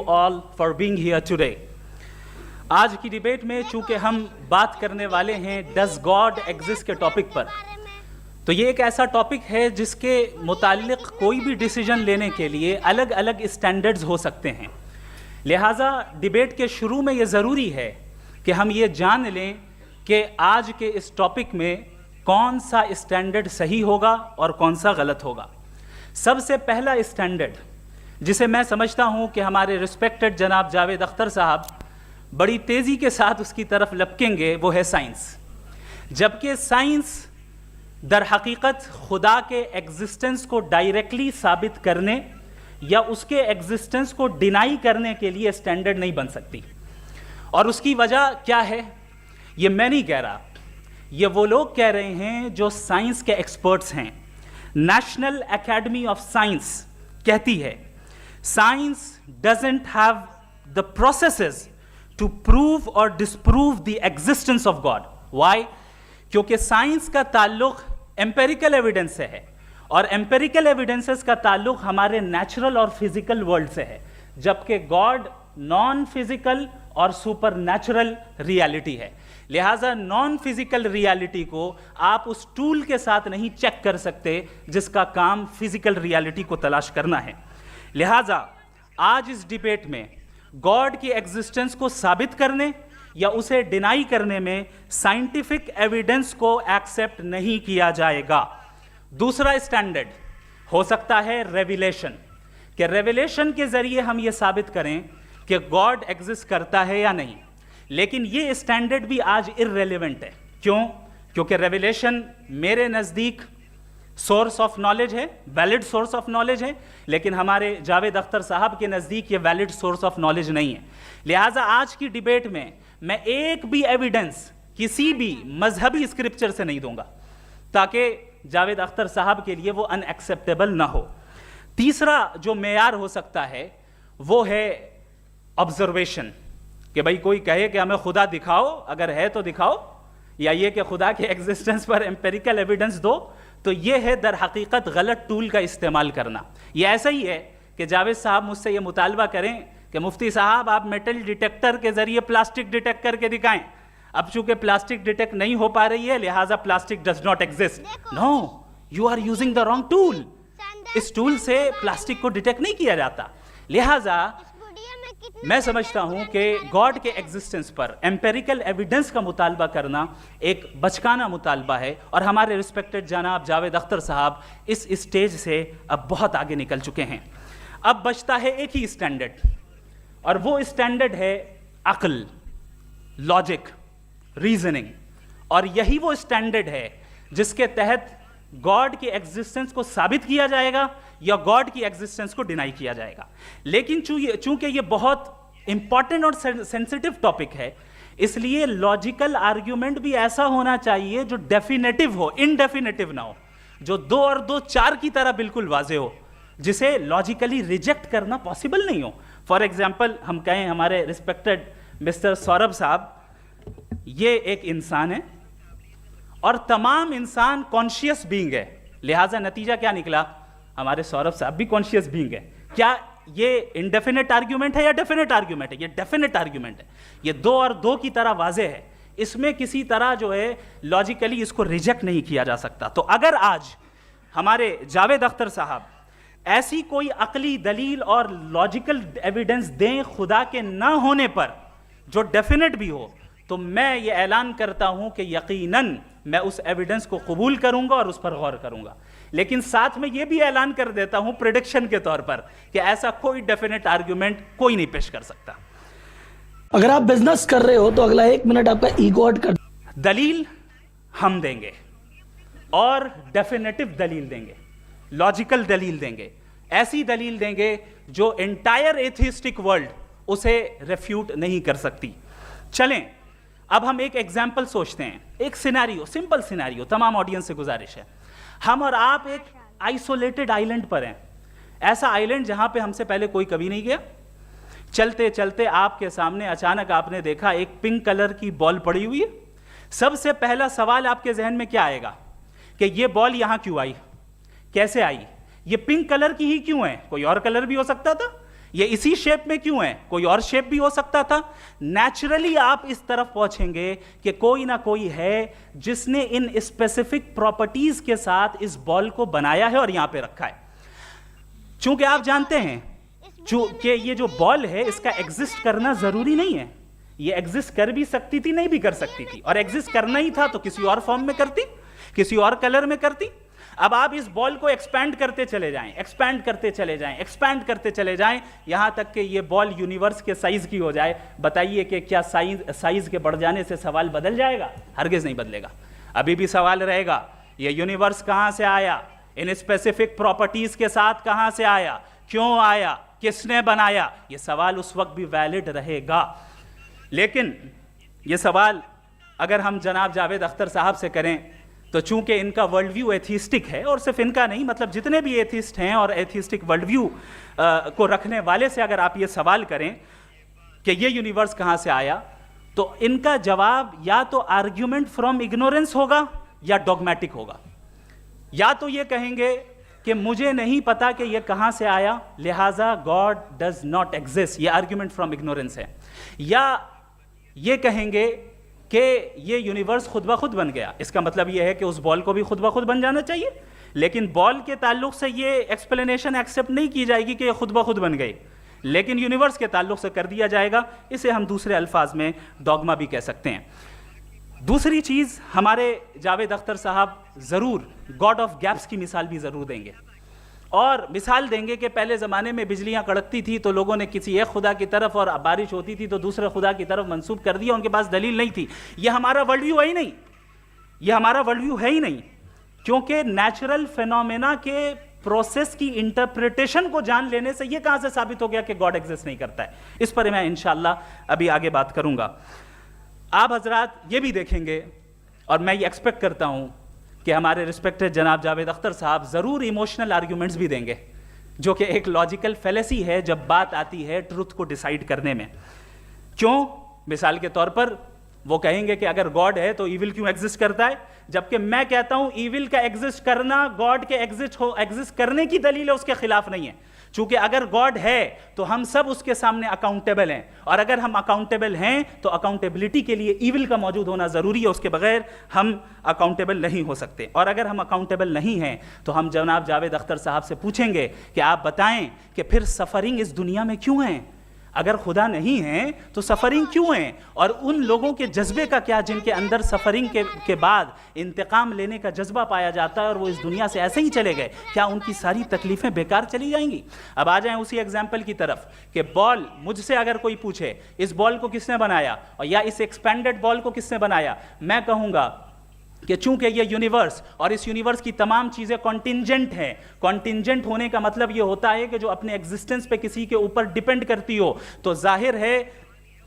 all for being here today. آج کی debate میں چونکہ ہم بات کرنے والے ہیں ڈز گاڈ ایگزسٹ کے ٹاپک پر، تو یہ ایک ایسا ٹاپک ہے جس کے متعلق کوئی بھی ڈیسیجن لینے کے لیے الگ الگ اسٹینڈرڈز ہو سکتے ہیں. لہٰذا ڈیبیٹ کے شروع میں یہ ضروری ہے کہ ہم یہ جان لیں کہ آج کے اس ٹاپک میں کون سا اسٹینڈرڈ صحیح ہوگا اور کون سا غلط ہوگا. سب سے پہلا اسٹینڈرڈ جسے میں سمجھتا ہوں کہ ہمارے رسپیکٹڈ جناب جاوید اختر صاحب بڑی تیزی کے ساتھ اس کی طرف لپکیں گے، وہ ہے سائنس. جبکہ سائنس در حقیقت خدا کے ایگزسٹنس کو ڈائریکٹلی ثابت کرنے یا اس کے ایگزسٹنس کو ڈینائی کرنے کے لیے اسٹینڈرڈ نہیں بن سکتی. اور اس کی وجہ کیا ہے؟ یہ میں نہیں کہہ رہا، یہ وہ لوگ کہہ رہے ہیں جو سائنس کے ایکسپرٹس ہیں. نیشنل اکیڈمی آف سائنس کہتی ہے science doesn't have the processes to prove اور disprove the existence of God. Why? کیونکہ سائنس کا تعلق ایمپیریکل ایویڈنس سے ہے، اور ایمپیریکل ایویڈنسز کا تعلق ہمارے نیچرل اور فزیکل ورلڈ سے ہے، جبکہ گاڈ نان فزیکل اور سپر نیچرل ریالٹی ہے. لہٰذا نان فزیکل ریالٹی کو آپ اس ٹول کے ساتھ نہیں چیک کر سکتے جس کا کام فزیکل ریالٹی کو تلاش کرنا ہے. لہٰذا آج اس ڈیبیٹ میں گاڈ کی ایگزسٹنس کو ثابت کرنے یا اسے ڈینائی کرنے میں سائنٹیفک ایویڈنس کو ایکسیپٹ نہیں کیا جائے گا. دوسرا اسٹینڈرڈ ہو سکتا ہے ریویلیشن، کہ ریویلیشن کے ذریعے ہم یہ ثابت کریں کہ گاڈ ایگزسٹ کرتا ہے یا نہیں. لیکن یہ اسٹینڈرڈ بھی آج ارریلیونٹ ہے. کیوں؟ کیونکہ ریویلیشن میرے نزدیک سورس آف نالج ہے، ویلڈ سورس آف نالج ہے، لیکن ہمارے جاوید اختر صاحب کے نزدیک یہ ویلڈ سورس آف نالج نہیں ہے. لہٰذا آج کی ڈیبیٹ میں ایک بھی ایویڈنس کسی بھی مذہبی اسکرپچر سے نہیں دوں گا تاکہ جاوید اختر صاحب کے لیے وہ ان ایکسیپٹیبل نہ ہو. تیسرا جو معیار ہو سکتا ہے وہ ہے آبزرویشن، کہ بھائی کوئی کہے کہ ہمیں خدا دکھاؤ، اگر ہے تو دکھاؤ، یا یہ کہ خدا کے ایگزسٹنس پر ایمپیریکل ایویڈنس دو. تو یہ ہے در حقیقت غلط ٹول کا استعمال کرنا. یہ ایسا ہی ہے کہ جاوید صاحب مجھ سے یہ مطالبہ کریں کہ مفتی صاحب آپ میٹل ڈیٹیکٹر کے ذریعے پلاسٹک ڈیٹیکٹ کر کے دکھائیں. اب چونکہ پلاسٹک ڈیٹیکٹ نہیں ہو پا رہی ہے لہٰذا plastic does not exist. No, you are using the wrong tool. اس ٹول سے پلاسٹک کو ڈیٹیکٹ نہیں کیا جاتا. لہٰذا میں سمجھتا ہوں کہ گاڈ کے ایگزسٹنس پر ایمپیریکل ایویڈنس کا مطالبہ کرنا ایک بچکانہ مطالبہ ہے، اور ہمارے رسپیکٹڈ جناب جاوید اختر صاحب اس اسٹیج سے اب بہت آگے نکل چکے ہیں. اب بچتا ہے ایک ہی اسٹینڈرڈ، اور وہ اسٹینڈرڈ ہے عقل، لاجک، ریزننگ. اور یہی وہ اسٹینڈرڈ ہے جس کے تحت گاڈ کی ایگزسٹنس کو ثابت کیا جائے گا یا گاڈ کی ایگزسٹنس کو ڈینائی کیا جائے گا. لیکن چونکہ یہ بہت امپورٹنٹ اور سینسٹیو ٹاپک ہے، اس لیے لاجیکل آرگیومنٹ بھی ایسا ہونا چاہیے جو ڈیفینیٹو ہو، انڈیفینیٹو نہ ہو، جو 2 اور 2 4 کی طرح بالکل واضح ہو، جسے لاجیکلی ریجیکٹ کرنا پاسبل نہیں ہو. فار ایگزامپل ہم کہیں ہمارے رسپیکٹڈ مسٹر سوربھ صاحب یہ ایک انسان ہے اور تمام انسان کانشیس بینگ ہے. لہٰذا نتیجہ کیا نکلا؟ ہمارے سوربھ صاحب بھی کانشیس بینگ ہے. کیا یہ انڈیفینٹ آرگیومنٹ ہے یا ڈیفینٹ آرگیومنٹ ہے؟ یہ ڈیفینٹ آرگیومنٹ ہے. یہ 2 اور 2 کی طرح واضح ہے، اس میں کسی طرح جو ہے لاجیکلی اس کو ریجیکٹ نہیں کیا جا سکتا. تو اگر آج ہمارے جاوید اختر صاحب ایسی کوئی عقلی دلیل اور لاجیکل ایویڈنس دیں خدا کے نہ ہونے پر جو ڈیفینٹ بھی ہو، تو میں یہ اعلان کرتا ہوں کہ یقیناً میں اس ایویڈنس کو قبول کروں گا اور اس پر غور کروں گا. لیکن ساتھ میں یہ بھی اعلان کر دیتا ہوں پریڈکشن کے طور پر کہ ایسا کوئی ڈیفینٹ آرگیومنٹ کوئی نہیں پیش کر سکتا. اگر آپ بزنس کر رہے ہو تو اگلا 1 منٹ آپ کا ایگو ہرٹ کر. دلیل ہم دیں گے اور ڈیفینیٹو دلیل دیں گے، لاجیکل دلیل دیں گے، ایسی دلیل دیں گے جو انٹائر ایتھیسٹک ورلڈ اسے ریفیوٹ نہیں کر سکتی. چلیں اب ہم ایک ایگزامپل سوچتے ہیں، ایک سینیریو، سمپل سینیریو. تمام آڈینس سے گزارش ہے، ہم اور آپ ایک آئسولیٹڈ آئیلینڈ پر ہیں، ایسا آئیلینڈ جہاں پہ ہم سے پہلے کوئی کبھی نہیں گیا. چلتے چلتے آپ کے سامنے اچانک آپ نے دیکھا ایک پنک کلر کی بال پڑی ہوئی ہے. سب سے پہلا سوال آپ کے ذہن میں کیا آئے گا کہ یہ بال یہاں کیوں آئی، کیسے آئی، یہ پنک کلر کی ہی کیوں ہے؟ کوئی اور کلر بھی ہو سکتا تھا. یہ اسی شیپ میں کیوں ہے؟ کوئی اور شیپ بھی ہو سکتا تھا. نیچرلی آپ اس طرف پہنچیں گے کہ کوئی نہ کوئی ہے جس نے ان اسپیسیفک پراپرٹیز کے ساتھ اس بال کو بنایا ہے اور یہاں پہ رکھا ہے. چونکہ آپ جانتے ہیں کہ یہ جو بال ہے اس کا ایگزسٹ کرنا ضروری نہیں ہے. یہ ایگزسٹ کر بھی سکتی تھی, نہیں بھی کر سکتی تھی, اور ایگزسٹ کرنا ہی تھا تو کسی اور فارم میں کرتی, کسی اور کلر میں کرتی. اب آپ اس بال کو ایکسپینڈ کرتے چلے جائیں, ایکسپینڈ کرتے چلے جائیں, ایکسپینڈ کرتے چلے جائیں, یہاں تک کہ یہ بال یونیورس کے سائز کی ہو جائے. بتائیے کہ کیا سائز کے بڑھ جانے سے سوال بدل جائے گا؟ ہرگز نہیں بدلے گا. ابھی بھی سوال رہے گا, یہ یونیورس کہاں سے آیا, ان اسپیسیفک پراپرٹیز کے ساتھ کہاں سے آیا, کیوں آیا, کس نے بنایا؟ یہ سوال اس وقت بھی ویلڈ رہے گا. لیکن یہ سوال اگر ہم جناب جاوید اختر صاحب سے کریں تو چونکہ ان کا ورلڈ ویو ایتھیسٹک ہے, اور صرف ان کا نہیں, مطلب جتنے بھی ایتھیسٹ ہیں اور ایتھیسٹک ورلڈ ویو کو رکھنے والے سے اگر آپ یہ سوال کریں کہ یہ یونیورس کہاں سے آیا, تو ان کا جواب یا تو آرگیومنٹ فرام اگنورنس ہوگا یا ڈوگمیٹک ہوگا. یا تو یہ کہیں گے کہ مجھے نہیں پتا کہ یہ کہاں سے آیا, لہٰذا گاڈ ڈز ناٹ ایگزسٹ, یہ آرگیومنٹ فرام اگنورنس ہے. یا یہ کہیں گے کہ یہ یونیورس خود بخود بن گیا. اس کا مطلب یہ ہے کہ اس بال کو بھی خود بخود بن جانا چاہیے, لیکن بال کے تعلق سے یہ ایکسپلینیشن ایکسیپٹ نہیں کی جائے گی کہ یہ خود بخود بن گئی, لیکن یونیورس کے تعلق سے کر دیا جائے گا. اسے ہم دوسرے الفاظ میں ڈوگما بھی کہہ سکتے ہیں. دوسری چیز, ہمارے جاوید اختر صاحب ضرور گاڈ آف گیپس کی مثال بھی ضرور دیں گے, اور مثال دیں گے کہ پہلے زمانے میں بجلیاں کڑکتی تھی تو لوگوں نے کسی ایک خدا کی طرف, اور بارش ہوتی تھی تو دوسرے خدا کی طرف منسوب کر دیا, ان کے پاس دلیل نہیں تھی. یہ ہمارا ورلڈ ویو ہے ہی نہیں, یہ ہمارا ورلڈ ویو ہے ہی نہیں, کیونکہ نیچرل فینومینا کے پروسیس کی انٹرپریٹیشن کو جان لینے سے یہ کہاں سے ثابت ہو گیا کہ گاڈ ایگزسٹ نہیں کرتا ہے. اس پر میں انشاءاللہ ابھی آگے بات کروں گا. آپ حضرات یہ بھی دیکھیں گے, اور میں یہ ایکسپیکٹ کرتا ہوں کہ ہمارے رسپیکٹڈ جناب جاوید اختر صاحب ضرور ایموشنل آرگیومنٹس بھی دیں گے, جو کہ ایک لاجیکل فیلیسی ہے جب بات آتی ہے ٹروتھ کو ڈیسائیڈ کرنے میں. کیوں؟ مثال کے طور پر وہ کہیں گے کہ اگر گاڈ ہے تو ایول کیوں ایگزسٹ کرتا ہے, جبکہ میں کہتا ہوں ایول کا ایگزسٹ کرنا گاڈ کے ایگزسٹ کرنے کی دلیل ہے, اس کے خلاف نہیں ہے. چونکہ اگر گاڈ ہے تو ہم سب اس کے سامنے اکاؤنٹیبل ہیں, اور اگر ہم اکاؤنٹیبل ہیں تو اکاؤنٹیبلٹی کے لیے ایول کا موجود ہونا ضروری ہے, اس کے بغیر ہم اکاؤنٹیبل نہیں ہو سکتے. اور اگر ہم اکاؤنٹیبل نہیں ہیں تو ہم جناب جاوید اختر صاحب سے پوچھیں گے کہ آپ بتائیں کہ پھر سفرنگ اس دنیا میں کیوں ہیں؟ اگر خدا نہیں ہے تو سفرنگ کیوں ہیں؟ اور ان لوگوں کے جذبے کا کیا جن کے اندر سفرنگ کے بعد انتقام لینے کا جذبہ پایا جاتا ہے اور وہ اس دنیا سے ایسے ہی چلے گئے, کیا ان کی ساری تکلیفیں بیکار چلی جائیں گی؟ اب آ جائیں اسی ایگزامپل کی طرف کہ بال, مجھ سے اگر کوئی پوچھے اس بال کو کس نے بنایا, اور یا اس ایکسپینڈڈ بال کو کس نے بنایا, میں کہوں گا کہ چونکہ یہ یونیورس اور اس یونیورس کی تمام چیزیں کانٹینجنٹ ہیں. کانٹینجنٹ ہونے کا مطلب یہ ہوتا ہے کہ جو اپنے ایگزسٹنس پہ کسی کے اوپر ڈیپینڈ کرتی ہو, تو ظاہر ہے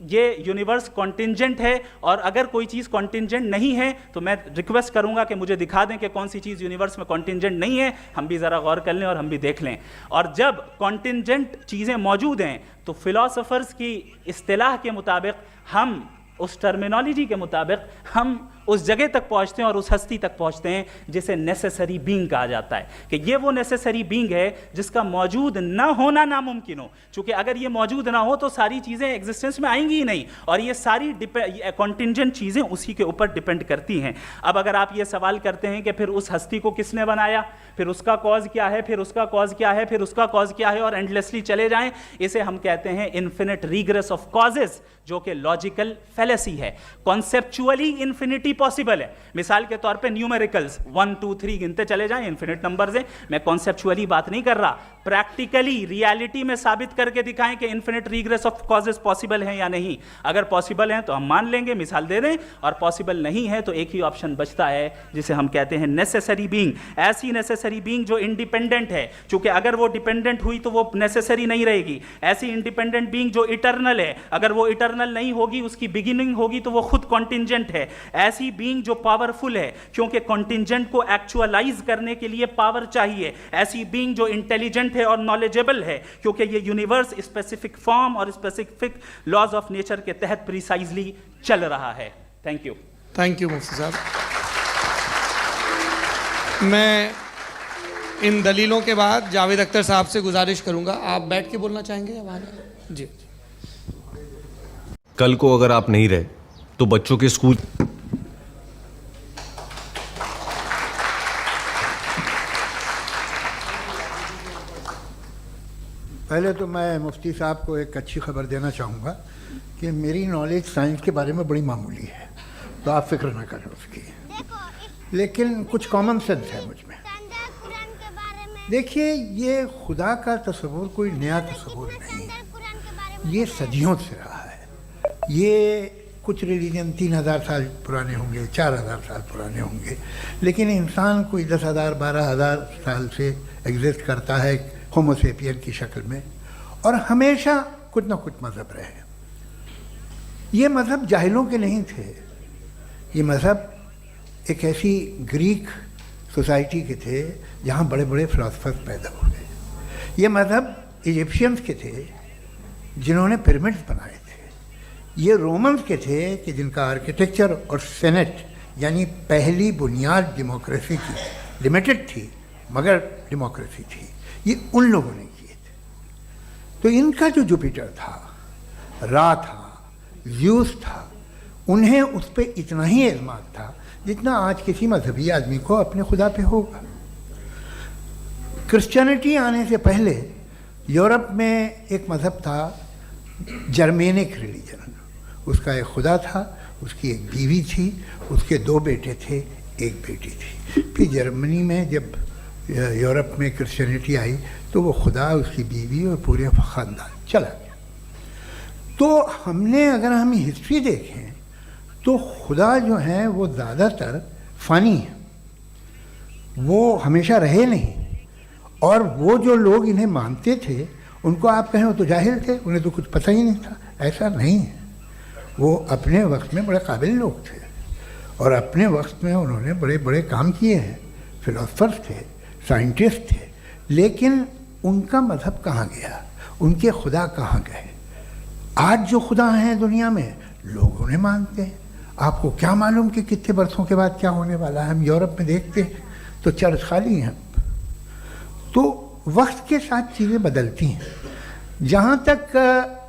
یہ یونیورس کانٹینجنٹ ہے. اور اگر کوئی چیز کانٹینجنٹ نہیں ہے تو میں ریکویسٹ کروں گا کہ مجھے دکھا دیں کہ کون سی چیز یونیورس میں کانٹینجنٹ نہیں ہے, ہم بھی ذرا غور کر لیں اور ہم بھی دیکھ لیں. اور جب کانٹینجنٹ چیزیں موجود ہیں تو فلاسفرز کی اصطلاح کے مطابق, ہم اس ٹرمینالوجی کے مطابق ہم اس جگہ تک پہنچتے ہیں اور اس ہستی تک پہنچتے ہیں جسے نیسیسری بینگ کہا جاتا ہے, کہ یہ وہ نیسیسری بینگ ہے جس کا موجود نہ ہونا ناممکن ہو. چونکہ اگر یہ موجود نہ ہو تو ساری چیزیں ایگزسٹنس میں آئیں گی ہی نہیں, اور یہ ساری کانٹینجنٹ چیزیں اسی کے اوپر ڈیپینڈ کرتی ہیں. اب اگر آپ یہ سوال کرتے ہیں کہ پھر اس ہستی کو کس نے بنایا, پھر اس کا کاز کیا ہے, پھر اس کا کاز کیا ہے, پھر اس کا کاز کیا ہے, اور اینڈلیسلی چلے جائیں, اسے ہم کہتے ہیں انفینٹ ریگریس آف کازز, جو کہ لاجیکل فیلیسی ہے. کانسیپچولی انفینٹی پاسبل ہے. مثال کے طور پہ نیومیریکلز 1 2 3 گنتے چلے جائیں, انفینٹ نمبرز ہیں. میں کانسیپچولی بات نہیں کر رہا, پریکٹیکلی ریالٹی میں ثابت کر کے دکھائیں کہ infinite regress of causes possible ہیں یا نہیں. اگر پاسبل ہیں تو ہم مان لیں گے, مثال دے دیں, اور پاسبل نہیں ہے تو ایک ہی آپشن بچتا ہے جسے ہم کہتے ہیں نیسیسری بینگ. ایسی نیسیسری بینگ جو انڈیپینڈنٹ ہے, چونکہ اگر وہ ڈیپینڈنٹ ہوئی تو وہ نیسیسری نہیں رہے گی. ایسی انڈیپینڈنٹ بینگ جو اٹرنل ہے, اگر وہ اٹرنل نہیں ہوگی, اس کی بگننگ ہوگی تو وہ خود کانٹینجنٹ ہے. ایسی بینگ جو پاورفل ہے, کیونکہ کانٹینجنٹ کو ایکچوالائز کرنے کے لیے پاور چاہیے. ایسی بینگ جو انٹیلیجنٹ ہے اور نالجیبل ہے, کیونکہ یہ یونیورس اسپیسیفک فارم اور اسپیسیفک لاز آف نیچر کے تحت پریسائزلی چل رہا ہے. Thank you. تھینک یو مفتی صاحب. میں ان دلیلوں کے بعد جاوید اختر صاحب سے گزارش کروں گا, آپ بیٹھ کے بولنا چاہیں گے یا وہاں؟ جی. کل کو اگر آپ نہیں رہے تو بچوں کے اسکول پہلے تو میں مفتی صاحب کو ایک اچھی خبر دینا چاہوں گا کہ میری نالج سائنس کے بارے میں بڑی معمولی ہے, تو آپ فکر نہ کریں اس کی, لیکن کچھ کامن سینس ہے مجھ میں. دیکھیے, یہ خدا کا تصور کوئی نیا تصور نہیں, یہ صدیوں سے رہا ہے. یہ کچھ ریلیجن 3000 سال پرانے ہوں گے, 4000 سال پرانے ہوں گے, لیکن انسان کوئی 10,000 12,000 سال سے ایگزسٹ کرتا ہے ہومو سیپین کی شکل میں, اور ہمیشہ کچھ نہ کچھ مذہب رہے. یہ مذہب جاہلوں کے نہیں تھے, یہ مذہب ایک ایسی گریک سوسائٹی کے تھے جہاں بڑے بڑے فلاسفرز پیدا ہوئے. یہ مذہب ایجپشینز کے تھے جنہوں نے پیرامڈز بنائے تھے. یہ رومنز کے تھے کہ جن کا آرکیٹیکچر اور سینٹ یعنی پہلی بنیاد ڈیموکریسی کی لمیٹڈ تھی مگر ڈیموکریسی تھی, یہ ان لوگوں نے کیے تھے. تو ان کا جو جوپیٹر تھا, را تھا, زیوس تھا, انہیں اس پہ اتنا ہی اعتماد تھا جتنا آج کسی مذہبی آدمی کو اپنے خدا پہ ہوگا. کرسچینٹی آنے سے پہلے یورپ میں ایک مذہب تھا جرمینک ریلیجن. اس کا ایک خدا تھا, اس کی ایک بیوی تھی, اس کے 2 بیٹے تھے, ایک بیٹی تھی. پھر جرمنی میں جب یورپ میں کرسچینٹی آئی تو وہ خدا, اس کی بیوی اور پورے خاندان چلا گیا. تو ہم نے اگر ہم ہسٹری دیکھیں تو خدا جو ہیں وہ زیادہ تر فانی ہیں, وہ ہمیشہ رہے نہیں. اور وہ جو لوگ انہیں مانتے تھے ان کو آپ کہیں وہ تو جاہل تھے, انہیں تو کچھ پتہ ہی نہیں تھا. ایسا نہیں ہے, وہ اپنے وقت میں بڑے قابل لوگ تھے اور اپنے وقت میں انہوں نے بڑے بڑے کام کیے ہیں. فلاسفرز تھے, سائنٹسٹ تھے, لیکن ان کا مذہب کہاں گیا, ان کے خدا کہاں گئے؟ آج جو خدا ہیں دنیا میں لوگ انہیں مانتے ہیں. آپ کو کیا معلوم کہ کتنے برسوں کے بعد کیا ہونے والا ہے؟ ہم یورپ میں دیکھتے ہیں تو چرچ خالی ہیں. تو وقت کے ساتھ چیزیں بدلتی ہیں. جہاں تک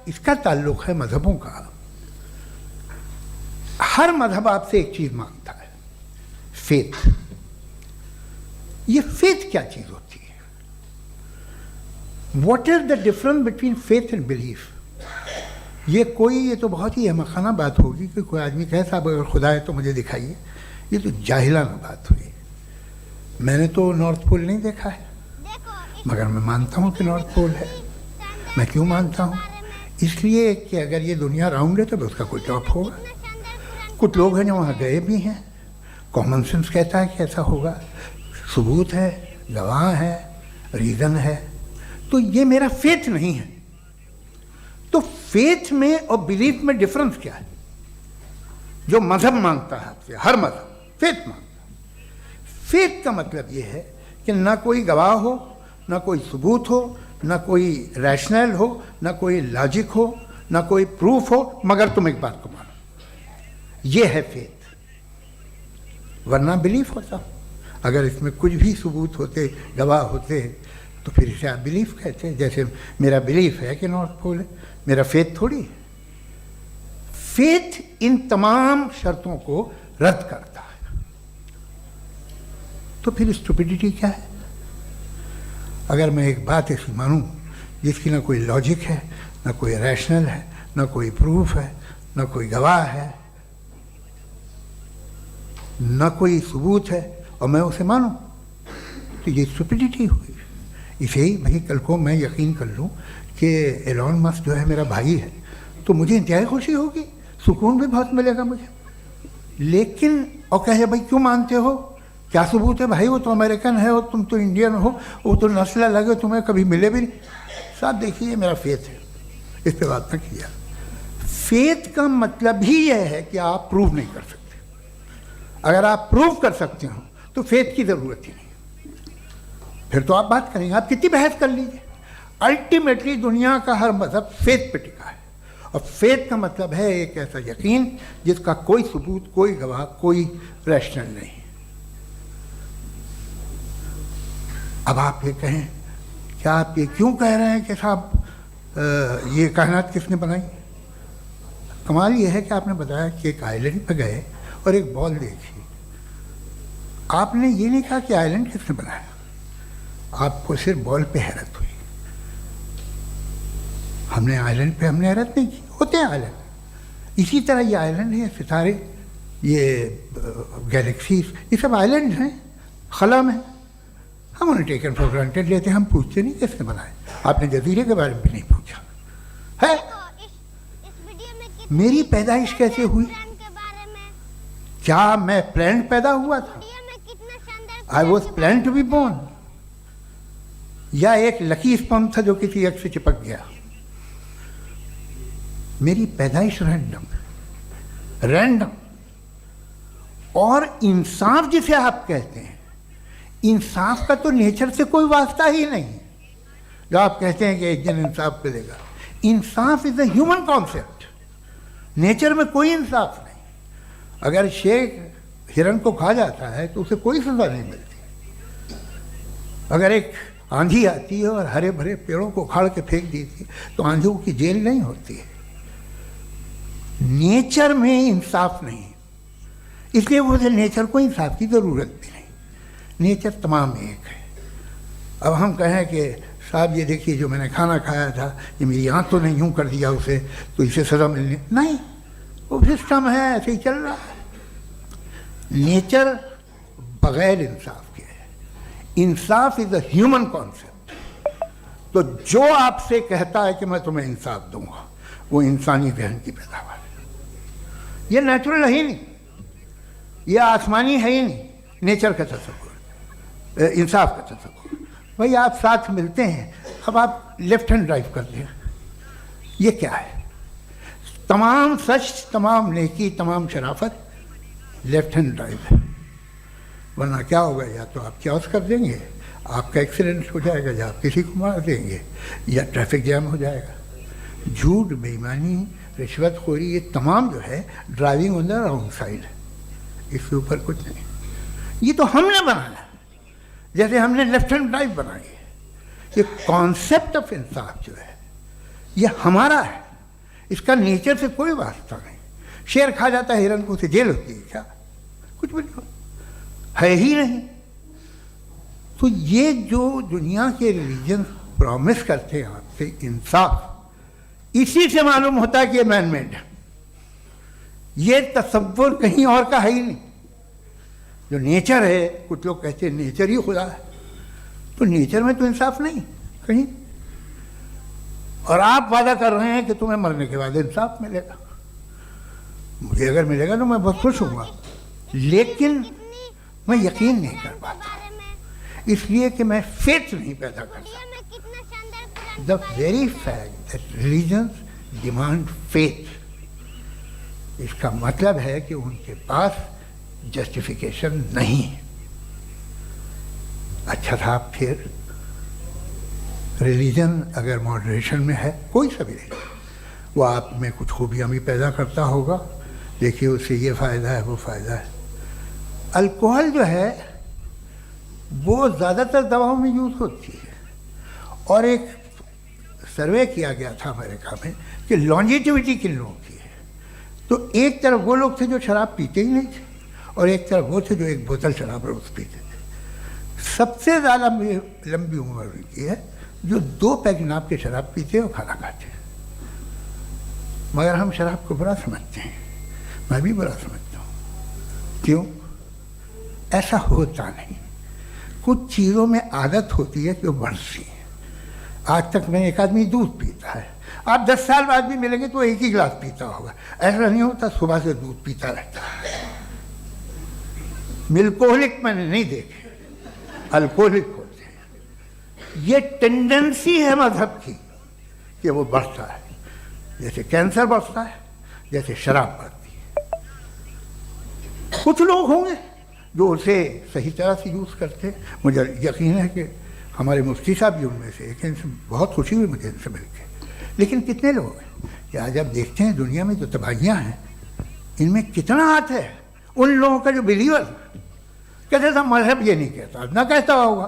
اس کا تعلق ہے مذہبوں کا, ہر مذہب آپ سے ایک چیز مانگتا ہے, فیتھ. یہ فیتھ کیا چیز ہوتی ہے؟ What is the difference between faith and belief? یہ تو بہت ہی احمقانہ بات ہوگی کہ کوئی آدمی کہے صاحب اگر خدا ہے تو مجھے دکھائیے. یہ تو جاہلانہ بات ہوئی. میں نے تو نارتھ پول نہیں دیکھا ہے, مگر میں مانتا ہوں کہ نارتھ پول ہے. میں کیوں مانتا ہوں؟ اس لیے کہ اگر یہ دنیا راؤنڈ ہے تو اس کا کوئی ٹاپ ہوگا. کچھ لوگ ہیں جو وہاں گئے بھی ہیں, کامن سینس کہتا ہے کہ ایسا ہوگا, ثبوت ہے, گواہ ہے, ریزن ہے. تو یہ میرا فیتھ نہیں ہے. تو فیتھ میں اور بلیف میں ڈفرنس کیا ہے؟ جو مذہب مانگتا ہے آپ سے, ہر مذہب فیتھ مانگتا ہے. فیتھ کا مطلب یہ ہے کہ نہ کوئی گواہ ہو, نہ کوئی ثبوت ہو, نہ کوئی ریشنل ہو, نہ کوئی لاجک ہو, نہ کوئی پروف ہو, مگر تم ایک بات کو مانو. یہ ہے فیتھ. ورنہ بلیف ہوتا. اگر اس میں کچھ بھی ثبوت ہوتے, گواہ ہوتے, تو پھر اسے آپ بلیف کہتے ہیں. جیسے میرا بلیف ہے کہ نارتھ پول ہے, میرا فیتھ تھوڑی ہے. فیتھ ان تمام شرطوں کو رد کرتا ہے. تو پھر اسٹوپیڈیٹی کیا ہے؟ اگر میں ایک بات ایسی مانوں جس کی نہ کوئی لاجک ہے, نہ کوئی ریشنل ہے, نہ کوئی پروف ہے, نہ کوئی گواہ ہے, نہ کوئی ثبوت ہے, اور میں اسے مانوں, تو یہ اسٹوپیڈیٹی ہوئی. اسے ہی بھائی کل کو میں یقین کر لوں کہ ایلون مسک جو ہے میرا بھائی ہے تو مجھے انتہائی خوشی ہوگی, سکون بھی بہت ملے گا مجھے. لیکن اور کہے بھائی کیوں مانتے ہو, کیا ثبوت ہے بھائی, وہ تو امریکن ہے اور تم تو انڈین ہو, وہ تو نسل الگ ہے, تمہیں کبھی ملے بھی نہیں. صاحب دیکھیے یہ میرا فیتھ ہے, اس پہ بات نہ کیا. فیتھ کا مطلب ہی یہ ہے کہ آپ پروو نہیں کر سکتے. اگر آپ پروو کر سکتے ہو تو فیتھ کی ضرورت ہی نہیں, پھر تو آپ بات کریں گے, آپ کتنی بحث کر لیجیے. الٹیمیٹلی دنیا کا ہر مذہب فیتھ پہ ٹکا ہے, اور فیتھ کا مطلب ہے ایک ایسا یقین جس کا کوئی ثبوت, کوئی گواہ, کوئی ریشنل نہیں. اب آپ یہ کہیں، کیا آپ یہ کیوں کہہ رہے ہیں کہ صاحب یہ کائنات کس نے بنائی؟ کمال یہ ہے کہ آپ نے بتایا کہ ایک آئلینڈ پہ گئے اور ایک بال دیکھی. آپ نے یہ نہیں کہا کہ آئلینڈ کس نے بنایا، آپ کو صرف بال پہ حیرت ہوئی. ہم نے آئلینڈ پہ حیرت نہیں کی. ہوتے ہیں آئلینڈ. اسی طرح یہ آئلینڈ ہے، ستارے، یہ گیلیکسیز، یہ سب آئلینڈ ہیں خلا میں. ہم انہیں ٹیکن فار گرانٹیڈ لیتے ہیں، ہم پوچھتے نہیں کس نے بنائے. آپ نے جزیرے کے بارے میں بھی نہیں پوچھا ہے. میری پیدائش کیسے ہوئی؟ کیا میں پلانٹ پیدا ہوا تھا؟ I was plan to be born, یا ایک لکی اسپرم تھا جو کسی ایک سے چپک گیا؟ میری پیدائش رینڈم. اور انصاف جسے آپ کہتے ہیں، انصاف کا تو نیچر سے کوئی واسطہ ہی نہیں. جو آپ کہتے ہیں کہ ایک دن انصاف ملے گا، انصاف از اے ہیومن کانسیپٹ. نیچر میں کوئی انصاف نہیں. اگر شیر ہرن کو کھا جاتا ہے تو اسے کوئی سزا نہیں ملتی. اگر ایک آندھی آتی ہے اور ہرے بھرے پیڑوں کو اکھاڑ کے پھینک دیتی تو آندھیوں کی جیل نہیں ہوتی ہے. نیچر میں انصاف نہیں، اس لیے وہ نیچر کو انصاف کی ضرورت بھی نہیں. نیچر تمام ایک ہے. اب ہم کہیں کہ صاحب یہ دیکھیے جو میں نے کھانا کھایا تھا یہ میری آنکھ تو نہیں یوں کر دیا اسے تو اسے سزا ملنی نہیں. وہ سسٹم ہے، ایسے ہی چل رہا ہے. نیچر بغیر انصاف کے ہے. انصاف از اے ہیومن کانسیپٹ. تو جو آپ سے کہتا ہے کہ میں تمہیں انصاف دوں گا وہ انسانی ذہن کی پیداوار ہے. یہ نیچرل ہے ہی نہیں، یہ آسمانی ہے ہی نہیں. نیچر کا تصور، انصاف کا تصور. بھائی آپ ساتھ ملتے ہیں، اب آپ لیفٹ ہینڈ ڈرائیو کرتے ہیں، یہ کیا ہے؟ تمام سچ، تمام نیکی، تمام شرافت لیفٹ ہینڈ ڈرائیو ہے. ورنہ کیا ہوگا؟ یا تو آپ کیوس کر دیں گے، آپ کا ایکسیڈنٹ ہو جائے گا، یا آپ کسی کو مار دیں گے، یا ٹریفک جام ہو جائے گا. جھوٹ، بے ایمانی، رشوت خوری، یہ تمام جو ہے driving on the wrong side. اس کے اوپر کچھ نہیں. یہ تو ہم نے بنایا، جیسے ہم نے لیفٹ ہینڈ ڈرائیو بنائی ہے. یہ کانسیپٹ آف انصاف جو ہے یہ ہمارا ہے، اس کا نیچر سے کوئی واسطہ نہیں. شیر کھا جاتا ہے ہرن کو، اسے جیل ہوتی ہے کیا؟ کچھ بھی نہیں ہے ہی نہیں. تو یہ جو دنیا کے ریلیجن پرومس کرتے ہیں آپ سے انصاف، اسی سے معلوم ہوتا ہے کہ یہ مین میڈ ہے. یہ تصور کہیں اور کا ہے ہی نہیں. جو نیچر ہے، کچھ لوگ کہتے ہیں نیچر ہی خدا ہے، تو نیچر میں تو انصاف نہیں کہیں. اور آپ وعدہ کر رہے ہیں کہ تمہیں مرنے کے بعد انصاف ملے گا. مجھے اگر ملے گا تو میں بہت خوش ہوں گا، لیکن میں یقین نہیں کر پاتا، اس لیے کہ میں فیتھ نہیں پیدا کر سکتا. The very fact that religions demand faith، اس کا مطلب ہے کہ ان کے پاس جسٹیفیکیشن نہیں ہے. اچھا تھا پھر ریلیجن اگر ماڈریشن میں ہے، کوئی سا بھی نہیں، وہ آپ میں کچھ خوبیاں بھی پیدا کرتا ہوگا. دیکھیے اس سے یہ فائدہ ہے، وہ فائدہ ہے. الکوہل جو ہے وہ زیادہ تر دواؤں میں یوز ہوتی ہے. اور ایک سروے کیا گیا تھا امریکہ میں کہ لانجیٹیوٹی کن لوگوں کی ہے. تو ایک طرف وہ لوگ تھے جو شراب پیتے ہی نہیں تھے، اور ایک طرف وہ تھے جو ایک بوتل شراب روز پیتے تھے. سب سے زیادہ لمبی عمر کی ہے جو 2 پیگ ناپ کے شراب پیتے اور کھانا کھاتے ہیں. مگر ہم شراب کو برا سمجھتے ہیں، میں بھی برا سمجھتا ہوں. کیوں؟ ایسا ہوتا نہیں. کچھ چیزوں میں عادت ہوتی ہے کہ وہ بڑھتی ہیں. آج تک میں ایک آدمی دودھ پیتا ہے، آپ 10 سال بعد بھی ملیں گے تو ایک ہی گلاس پیتا ہوگا. ایسا نہیں ہوتا، صبح سے دودھ پیتا رہتا ہے. ملکوہلک میں نے نہیں دیکھے، الکوہلک ہوتے ہیں. یہ ٹینڈنسی ہے مذہب کی کہ وہ بڑھتا ہے، جیسے کینسر بڑھتا ہے، جیسے شراب بڑھتی ہے. کچھ لوگ ہوں گے جو اسے صحیح طرح سے یوز کرتے. مجھے یقین ہے کہ ہمارے مفتی صاحب بھی ان میں سے ایک ہیں. ان سے بہت خوشی ہوئی مجھے ان سے مل کے. لیکن کتنے لوگ ہیں کہ آج آپ دیکھتے ہیں دنیا میں جو تباہیاں ہیں، ان میں کتنا ہاتھ ہے ان لوگوں کا جو بلیور کہتے تھا مذہب یہ نہیں کہتا، نہ کہتا ہوگا.